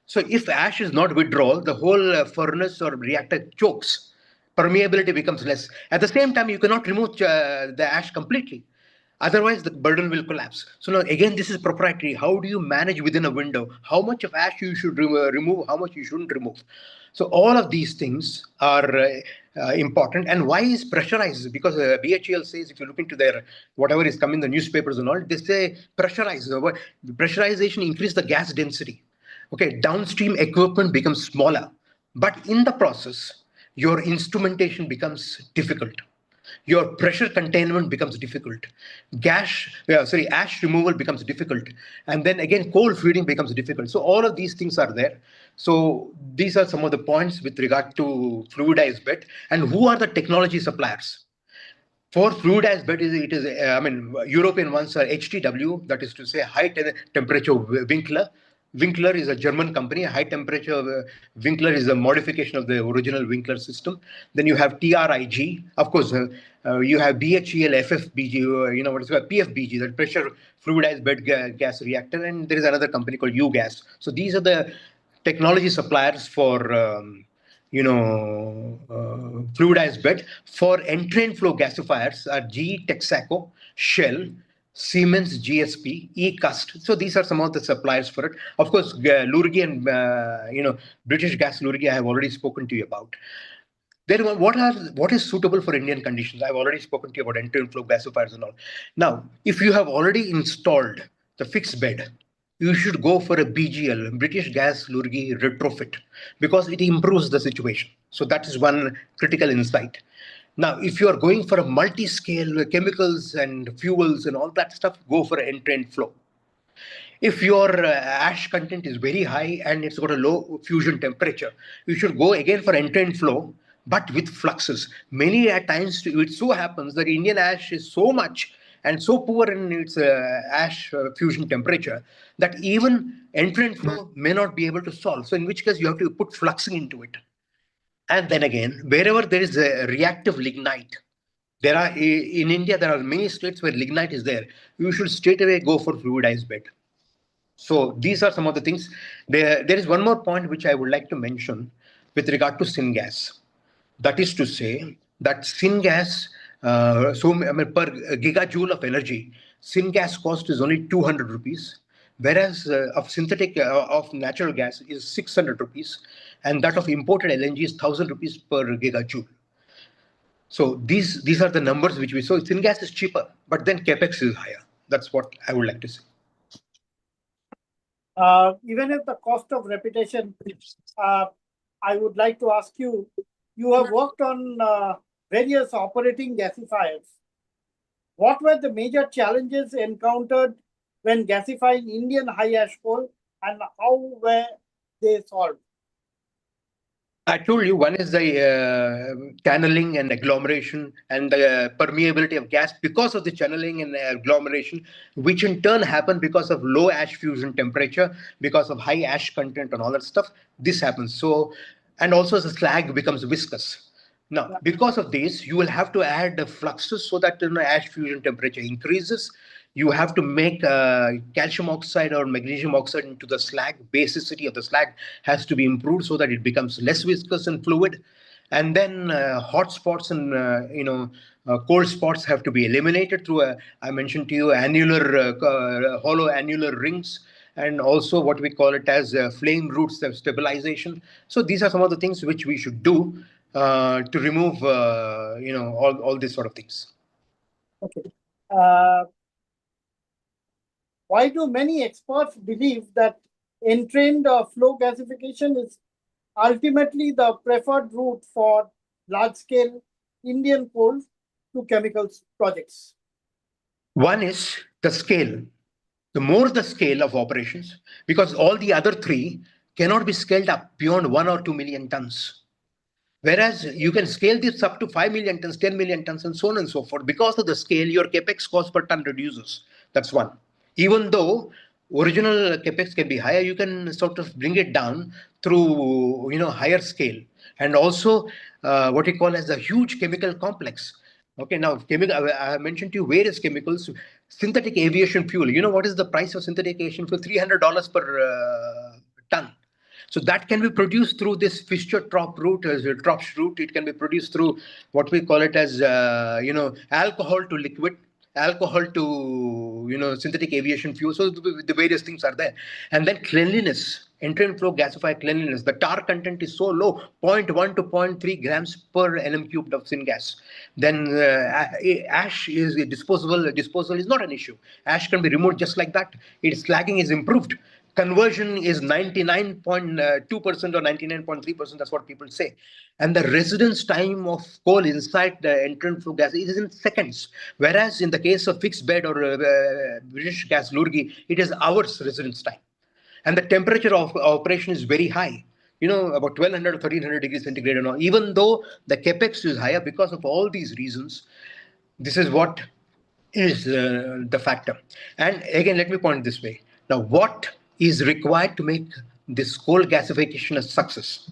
So if ash is not withdrawal, the whole furnace or reactor chokes. Permeability becomes less. At the same time, you cannot remove the ash completely. Otherwise, the burden will collapse. So now again, this is proprietary. How do you manage within a window? How much of ash you should remove? How much you shouldn't remove? So all of these things are important. And why is pressurized? Because BHEL says, if you look into their whatever is coming in the newspapers and all, they say pressurize. Pressurization increase the gas density. Okay, downstream equipment becomes smaller, but in the process, your instrumentation becomes difficult. Your pressure containment becomes difficult. Ash removal becomes difficult. And then again, coal feeding becomes difficult. So all of these things are there. So these are some of the points with regard to fluidized bed. And who are the technology suppliers? For fluidized bed, European ones are HTW, that is to say temperature Winkler. Winkler is a German company. High temperature Winkler is a modification of the original Winkler system. Then you have TRIG. Of course, you have BHEL, FFBG, what is called PFBG, that pressure fluidized bed gas reactor. And there is another company called UGas. So these are the technology suppliers for fluidized bed. For entrained flow gasifiers are GE Texaco, Shell, Siemens, GSP, eCust. So these are some of the suppliers for it. Of course, Lurgi and British Gas Lurgi I have already spoken to you about. Then what is suitable for Indian conditions? I've already spoken to you about entrained flow gasifiers and all. Now, if you have already installed the fixed bed, you should go for a BGL, British Gas Lurgi retrofit, because it improves the situation. So that is one critical insight. Now, if you are going for a multi-scale chemicals and fuels and all that stuff, go for an entrained flow. If your ash content is very high and it's got a low fusion temperature, you should go again for entrained flow, but with fluxes. Many at times, it so happens that Indian ash is so much and so poor in its ash fusion temperature that even entrained flow may not be able to solve. So in which case, you have to put fluxing into it. And then again, wherever there is a reactive lignite, in India, there are many states where lignite is there. You should straight away go for fluidized bed. So these are some of the things. There is one more point which I would like to mention with regard to syngas. That is to say that syngas, per gigajoule of energy, syngas cost is only 200 rupees, whereas of natural gas is 600 rupees, and that of imported LNG is 1,000 rupees per gigajoule. So these are the numbers which we saw. Syngas is cheaper, but then capex is higher. That's what I would like to say. Even at the cost of repetition, I would like to ask you, you have worked on various operating gasifiers. What were the major challenges encountered when gasifying Indian high ash coal, and how were they solved? I told you one is the channeling and agglomeration and the permeability of gas because of the channeling and agglomeration, which in turn happen because of low ash fusion temperature, because of high ash content and all that stuff. This happens. So, and also the slag becomes viscous. Now, because of this, you will have to add the fluxes so that ash fusion temperature increases. You have to make calcium oxide or magnesium oxide into the slag. Basicity of the slag has to be improved so that it becomes less viscous and fluid. And then hot spots and cold spots have to be eliminated through I mentioned to you hollow annular rings, and also what we call it as flame roots stabilization. So these are some of the things which we should do to remove all these sort of things. Okay. Why do many experts believe that Entrained flow gasification is ultimately the preferred route for large-scale Indian coal to chemicals projects. One is the scale. The more the scale of operations, because all the other three cannot be scaled up beyond 1 or 2 million tons. Whereas you can scale this up to 5 million tons, 10 million tons, and so on and so forth. Because of the scale, your capex cost per ton reduces. That's one. Even though original capex can be higher, you can sort of bring it down through higher scale, and also what we call as a huge chemical complex. Okay, now chemical. I have mentioned to you various chemicals. Synthetic aviation fuel. You know what is the price of synthetic aviation fuel? $300 per ton. So that can be produced through this Fischer-Tropsch route, as a Tropsch route. It can be produced through what we call it as alcohol to liquid, alcohol to synthetic aviation fuel. So the various things are there, and then cleanliness. Entrant flow gasifier cleanliness. The tar content is so low, zero point 0.1 to zero point 0.3 grams per nm cubed of syngas. Then ash is disposable. Disposal is not an issue. Ash can be removed just like that. Its slagging is improved. Conversion is 99.2% or 99.3%. That's what people say. And the residence time of coal inside the entrant flue gas is in seconds. Whereas in the case of fixed bed or British gas Lurgi, it is hours residence time. And the temperature of operation is very high, about 1200 or 1300 degrees centigrade and all. Even though the capex is higher, because of all these reasons, this is what is the factor. And again, let me point this way. Now, what is required to make this coal gasification a success?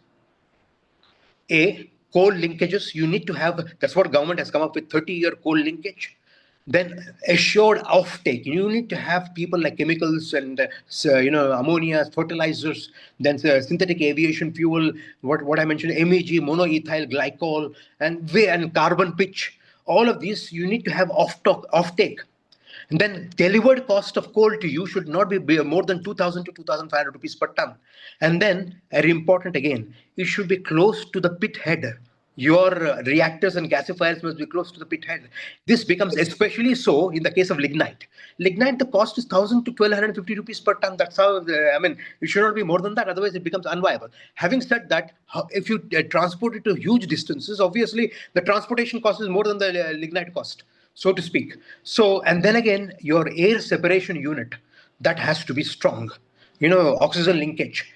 A, coal linkages. You need to have, that's what government has come up with, 30-year coal linkage. Then assured offtake. You need to have people like chemicals and ammonia, fertilizers, then synthetic aviation fuel, what I mentioned, MEG, monoethyl glycol, and carbon pitch. All of these you need to have offtake. And then delivered cost of coal to you should not be more than 2,000 to 2,500 rupees per ton. And then, very important again, it should be close to the pit head. Your reactors and gasifiers must be close to the pit head. This becomes especially so in the case of lignite. Lignite, the cost is 1,000 to 1,250 rupees per ton. That's how, it should not be more than that. Otherwise, it becomes unviable. Having said that, if you transport it to huge distances, obviously the transportation cost is more than the lignite cost, so to speak. So, and then again, your air separation unit, that has to be strong. Oxygen linkage.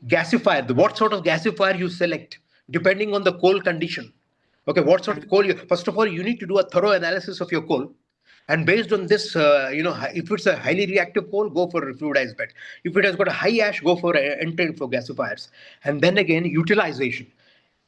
Gasifier, what sort of gasifier you select, depending on the coal condition. Okay, what sort of coal first of all, you need to do a thorough analysis of your coal. And based on this, if it's a highly reactive coal, go for fluidized bed. If it has got a high ash, go for entrained flow gasifiers. And then again, utilization.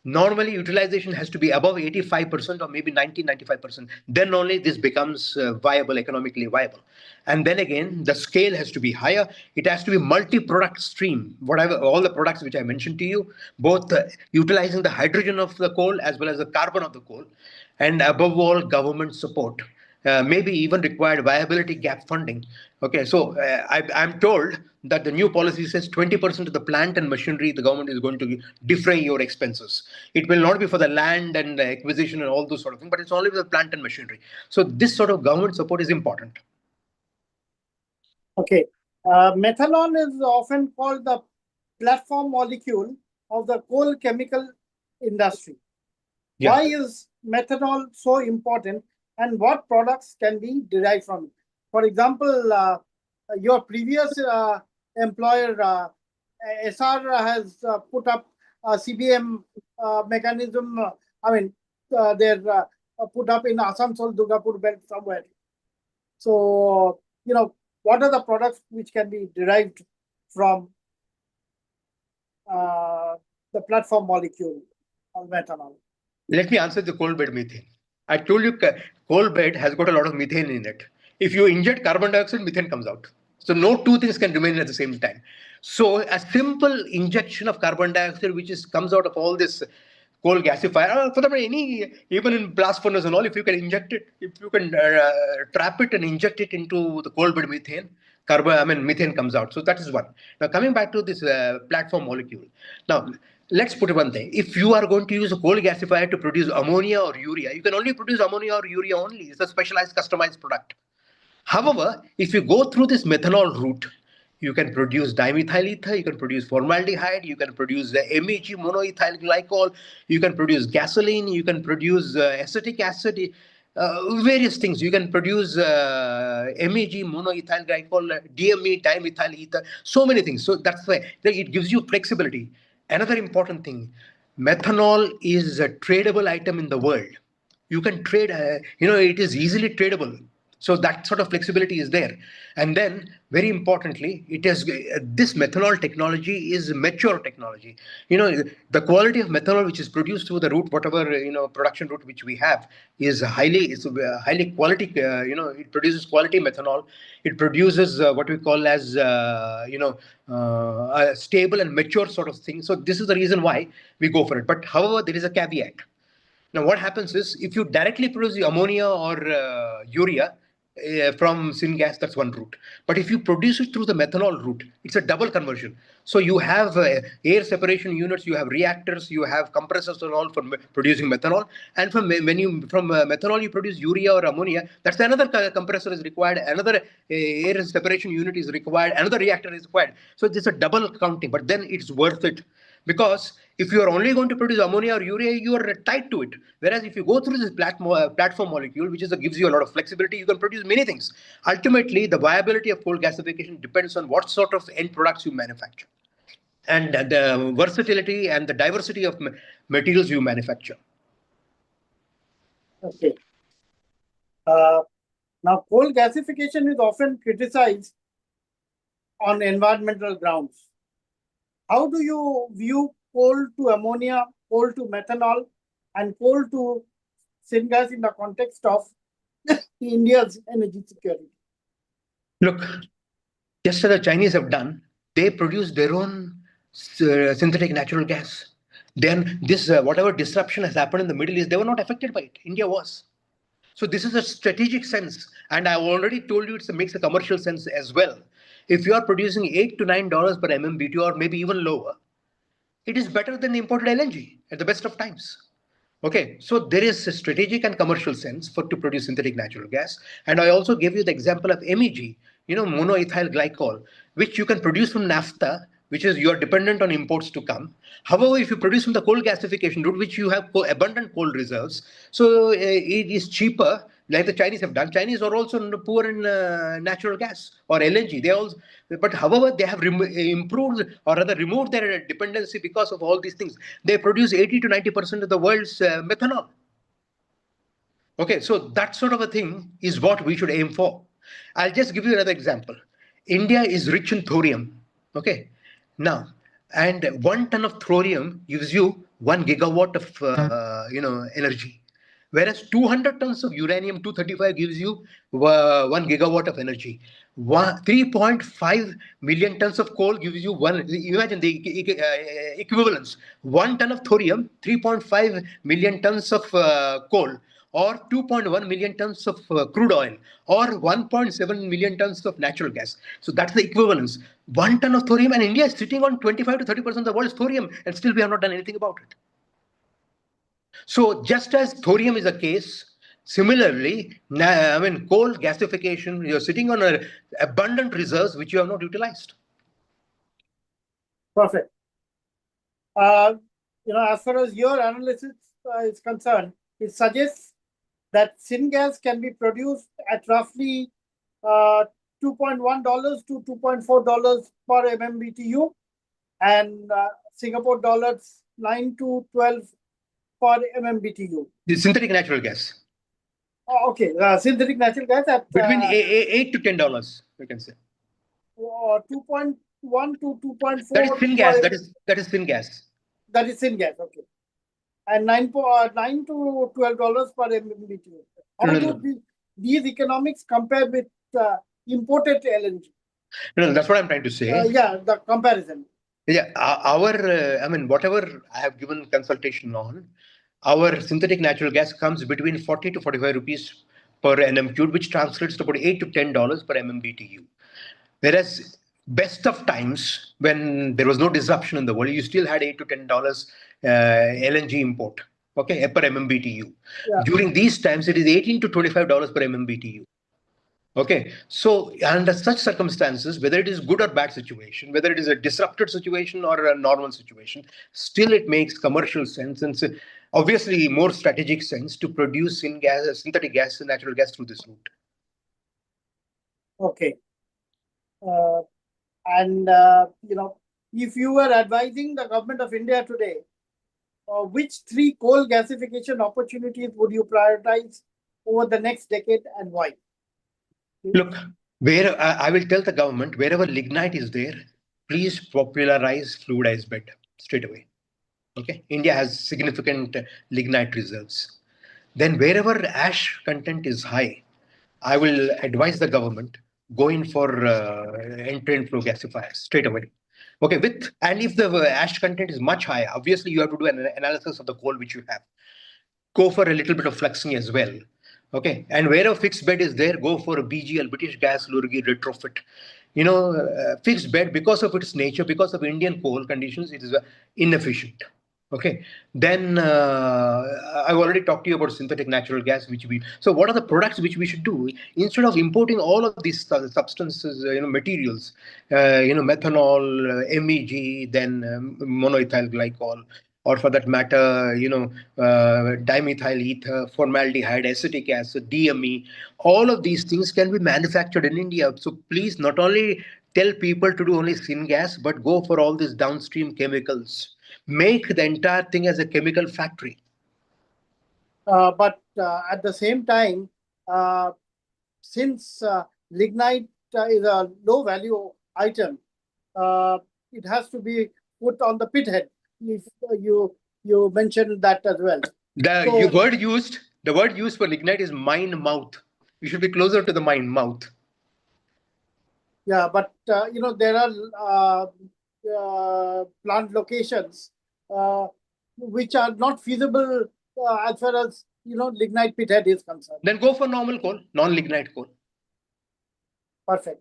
Normally, utilization has to be above 85% or maybe 90-95%. Then only this becomes viable, economically viable. And then again, the scale has to be higher. It has to be multi-product stream. Whatever, all the products which I mentioned to you, both utilizing the hydrogen of the coal as well as the carbon of the coal, and above all, government support. Maybe even required viability gap funding. Okay, so I'm told that the new policy says 20% of the plant and machinery the government is going to defray your expenses. It will not be for the land and the acquisition and all those sort of things, but it's only for the plant and machinery. So this sort of government support is important. Okay. Methanol is often called the platform molecule of the coal chemical industry. Yeah. Why is methanol so important, and what products can be derived from it? For example, your previous employer, SR, has put up a CBM mechanism. They're put up in Asansol, Durgapur belt somewhere. So, what are the products which can be derived from the platform molecule of methanol? Let me answer the coal bed methane. I told you coal bed has got a lot of methane in it. If you inject carbon dioxide, methane comes out. So no two things can remain at the same time. So a simple injection of carbon dioxide, which comes out of all this coal gasifier, for the even in blast furnace and all, if you can inject it, if you can trap it and inject it into the coal bed methane, methane comes out. So that is one. Now coming back to this platform molecule. Now let's put it one thing. If you are going to use a coal gasifier to produce ammonia or urea, you can only produce ammonia or urea only. It's a specialized, customized product. However, if you go through this methanol route, You can produce dimethyl ether, you can produce formaldehyde, you can produce MEG, monoethyl glycol, you can produce gasoline, you can produce acetic acid, various things. You can produce MEG, monoethyl glycol, DME, dimethyl ether, so many things. So that's why it gives you flexibility. Another important thing, methanol is a tradable item in the world. You can trade, it is easily tradable. So that sort of flexibility is there. And then, very importantly, it is this methanol technology is mature technology. The quality of methanol which is produced through the route, whatever production route which we have, is highly quality. It produces quality methanol. It produces what we call as a stable and mature sort of thing. So this is the reason why we go for it. But however, there is a caveat. Now, what happens is if you directly produce the ammonia or urea from syngas, that's one route. But if you produce it through the methanol route, it's a double conversion. So you have air separation units, you have reactors, you have compressors and all for producing methanol. And from methanol you produce urea or ammonia, that's another compressor is required, another air separation unit is required, another reactor is required. So it's a double counting, but then it's worth it. Because if you are only going to produce ammonia or urea, you are tied to it. Whereas if you go through this platform molecule, which gives you a lot of flexibility, you can produce many things. Ultimately, the viability of coal gasification depends on what sort of end products you manufacture and the versatility and the diversity of materials you manufacture. Okay. Now, coal gasification is often criticized on environmental grounds. How do you view coal to ammonia, coal to methanol, and coal to syngas in the context of India's energy security? Look, just as the Chinese have done, they produce their own synthetic natural gas. Then this whatever disruption has happened in the Middle East, they were not affected by it. India was. So this is a strategic sense, and I've already told you it makes a commercial sense as well. If you are producing $8 to $9 per MMBTU or maybe even lower, it is better than imported LNG at the best of times. Okay, so there is a strategic and commercial sense to produce synthetic natural gas. And I also gave you the example of MEG, monoethyl glycol, which you can produce from naphtha, which is you are dependent on imports to come. However, if you produce from the coal gasification route, which you have abundant coal reserves, so it is cheaper, like the Chinese have done. Chinese are also poor in natural gas or LNG. They also, but however, they have improved or rather removed their dependency because of all these things. They produce 80 to 90% of the world's methanol. Okay, so that sort of a thing is what we should aim for. I'll just give you another example. India is rich in thorium. Okay, now, and 1 ton of thorium gives you 1 gigawatt of energy, whereas 200 tons of uranium 235 gives you 1 gigawatt of energy. 3.5 million tons of coal gives you one. Imagine the equivalence: 1 ton of thorium, 3.5 million tons of coal, or 2.1 million tons of crude oil, or 1.7 million tons of natural gas. So that's the equivalence. 1 ton of thorium, and India is sitting on 25 to 30% of the world's thorium, and still we have not done anything about it. So just as thorium is a case, similarly, coal gasification, you're sitting on abundant reserves which you have not utilized. Perfect. As far as your analysis is concerned, it suggests that syngas can be produced at roughly $2.1 to $2.4 per MMBTU, and Singapore dollars 9 to 12 per MMBTU. The synthetic natural gas. Oh, okay, synthetic natural gas at between $8 to $10, we can say. 2.1 to 2.4. That is syngas. That is syngas. That is syngas. Okay, and 9 to $12 per MMBTU. How do these economics compare with imported LNG? No, that's what I'm trying to say. Yeah, the comparison. Yeah, whatever I have given consultation on, our synthetic natural gas comes between 40 to 45 rupees per NM which translates to about $8 to $10 per MMBTU. Whereas best of times, when there was no disruption in the world, you still had $8 to $10 LNG import, okay, per MMBTU. Yeah. During these times, it is $18 to $25 per MMBTU. Okay, so under such circumstances, whether it is good or bad situation, whether it is a disrupted situation or a normal situation, still it makes commercial sense and obviously more strategic sense to produce synthetic gas and natural gas through this route. Okay. Uh, and, if you were advising the government of India today, which three coal gasification opportunities would you prioritize over the next decade and why? Look, where I will tell the government wherever lignite is there, please popularize fluidized bed straight away. Okay, India has significant lignite reserves. Then wherever ash content is high, I will advise the government go in for end-to-end flow gasifiers straight away. Okay, with and if the ash content is much higher, obviously you have to do an analysis of the coal which you have. Go for a little bit of fluxing as well. Okay, and where a fixed bed is there, go for a BGL, British Gas Lurgi retrofit. Fixed bed, because of its nature, because of Indian coal conditions, it is inefficient. Okay, then I've already talked to you about synthetic natural gas, which we. So, what are the products which we should do instead of importing all of these substances, materials, methanol, MEG, then monoethyl glycol, or for that matter, dimethyl ether, formaldehyde, acetic acid, DME. All of these things can be manufactured in India. So please, not only tell people to do only syngas, but go for all these downstream chemicals. Make the entire thing as a chemical factory. But at the same time, since lignite is a low value item, it has to be put on the pit head. If you mentioned that as well. The word used for lignite is mine mouth. You should be closer to the mine mouth. Yeah, but there are plant locations which are not feasible as far as lignite pithead is concerned. Then go for normal coal, non-lignite coal. Perfect.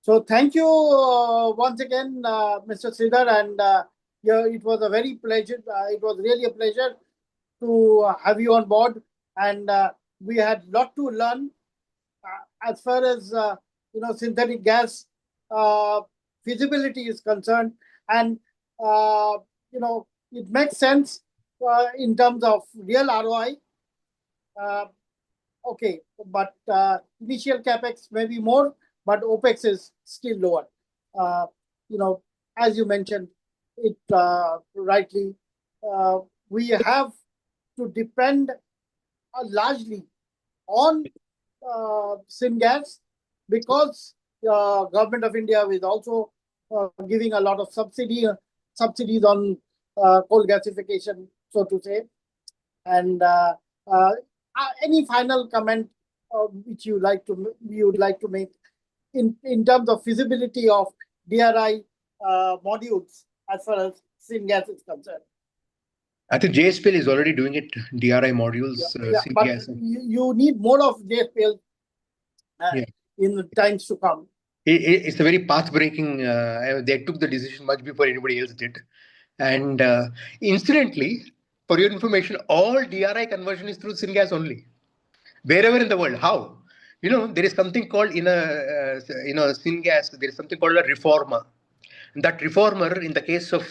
So thank you once again, Mr. Sridhar, and it was a very pleasure. It was really a pleasure to have you on board, and we had a lot to learn as far as synthetic gas feasibility is concerned, and it makes sense in terms of real ROI. Okay, but initial capex may be more, but OPEX is still lower. As you mentioned it rightly, we have to depend largely on Syngas because government of India is also giving a lot of subsidies on coal gasification, so to say. And any final comment which you would like to make in terms of feasibility of DRI modules as far as Syngas is concerned? I think JSPL is already doing it. DRI modules. But you need more of JSPL in the times to come. It's a very path-breaking. They took the decision much before anybody else did. And incidentally, for your information, all DRI conversion is through Syngas only. Wherever in the world, how? There is something called Syngas. There is something called a reformer. That reformer, in the case of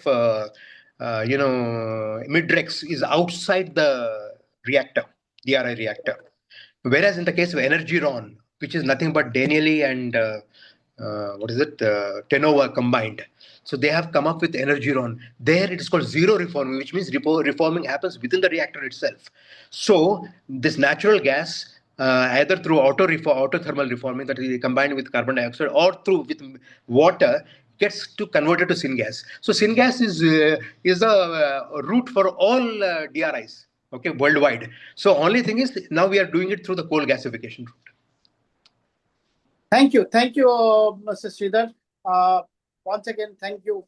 Midrex, is outside the reactor, DRI reactor. Whereas in the case of Energy-RON, which is nothing but Danieli and Tenova combined. So they have come up with Energy-RON. There it is called zero reforming, which means reforming happens within the reactor itself. So this natural gas, either through autothermal reforming that is combined with carbon dioxide or with water, gets converted to syngas. So syngas is a route for all DRIs, okay, worldwide. So only thing is now we are doing it through the coal gasification route. Thank you, Mr. Sridhar. Once again, thank you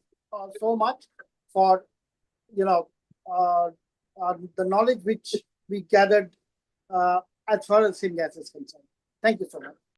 so much for the knowledge which we gathered as far as Syngas is concerned. Thank you so much.